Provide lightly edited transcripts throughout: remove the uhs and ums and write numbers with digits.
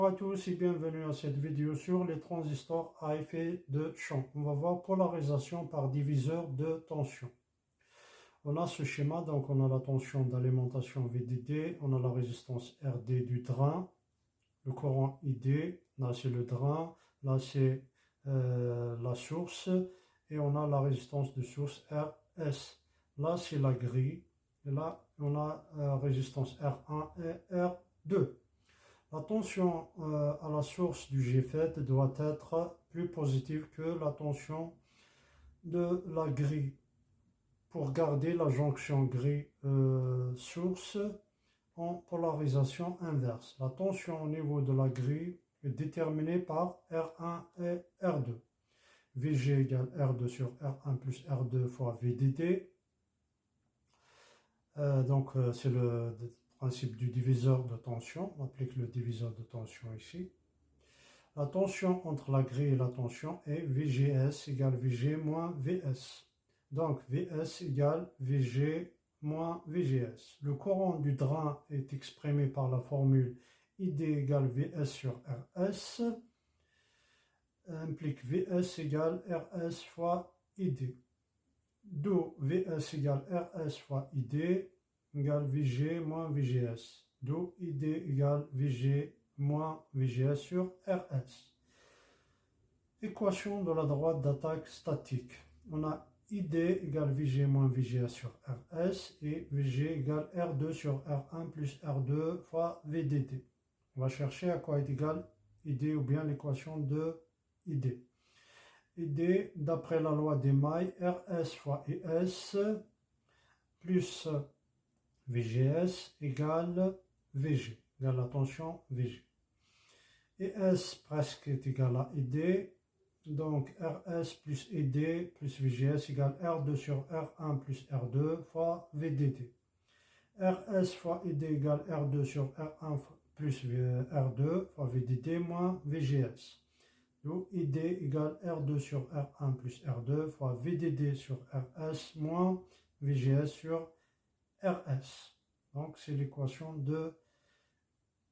Bonjour à tous et bienvenue à cette vidéo sur les transistors à effet de champ. On va voir polarisation par diviseur de tension. On a ce schéma, donc on a la tension d'alimentation VDD, on a la résistance RD du drain, le courant ID, là c'est le drain, là c'est la source et on a la résistance de source RS. Là c'est la grille et là on a résistance R1 et R2. La tension à la source du GFET doit être plus positive que la tension de la grille pour garder la jonction grille-source en polarisation inverse. La tension au niveau de la grille est déterminée par R1 et R2. VG égale R2 sur R1 plus R2 fois VDD. C'est le principe du diviseur de tension. On applique le diviseur de tension ici. La tension entre la grille et la tension est VGS égale VG moins VS. Donc VS égale VG moins VGS. Le courant du drain est exprimé par la formule ID égale VS sur RS, implique VS égale RS fois ID. D'où VS égale RS fois ID égale VG moins VGS. D'où ID égale VG moins VGS sur RS. Équation de la droite d'attaque statique. On a ID égale VG moins VGS sur RS et VG égale R2 sur R1 plus R2 fois VDD. On va chercher à quoi est égal ID ou bien l'équation de ID. ID, d'après la loi des mailles, RS fois ES plus VGS égale VG, égale la tension VG. ES presque est égal à ID, donc RS plus ID plus VGS égale R2 sur R1 plus R2 fois VDD. RS fois ID égale R2 sur R1 plus R2 fois VDD moins VGS. Donc ID égale R2 sur R1 plus R2 fois VDD sur RS moins VGS sur RS. Donc c'est l'équation de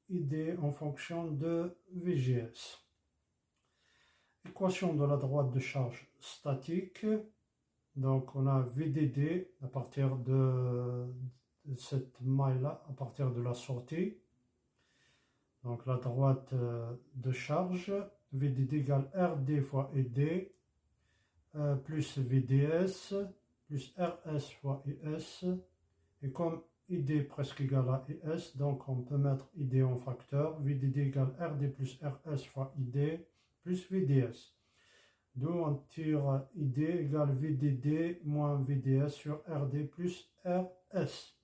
ID en fonction de VGS. Équation de la droite de charge statique. Donc on a VDD à partir de cette maille-là, à partir de la sortie. Donc la droite de charge, VDD égale RD fois ED, plus VDS, plus RS fois ES. Et comme ID presque égal à ES, donc on peut mettre ID en facteur. VDD égale RD plus RS fois ID plus VDS. D'où on tire ID égale VDD moins VDS sur RD plus RS.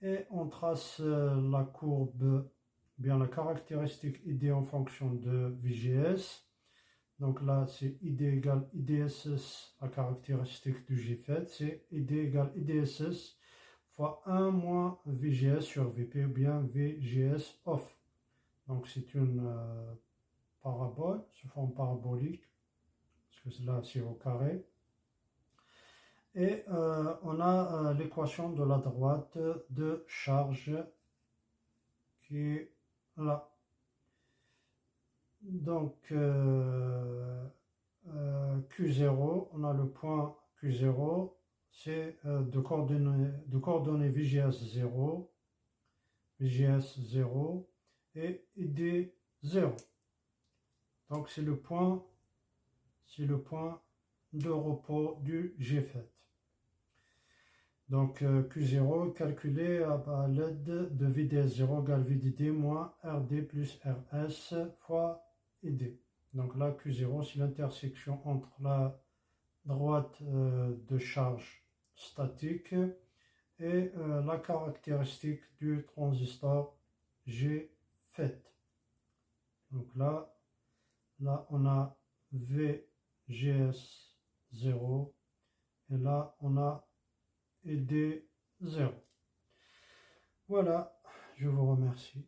Et on trace la courbe, bien la caractéristique ID en fonction de VGS. Donc là, c'est ID égale IDSS, la caractéristique du GFET, c'est ID égale IDSS fois 1 moins VGS sur VP ou bien VGS off. Donc c'est une parabole, sous forme parabolique, parce que là c'est au carré. Et on a l'équation de la droite de charge qui est là. Donc Q0, on a le point Q0, c'est de coordonnées VGS 0, VGS 0 et ID 0. Donc c'est le point de repos du GFET. Donc Q0 calculé à l'aide de VDS0 égale VDD moins RD plus RS fois ID. Donc là Q0 c'est l'intersection entre la droite de charge statique et la caractéristique du transistor GFET. Donc là on a VGS 0 et là on a ID 0. Voilà, je vous remercie.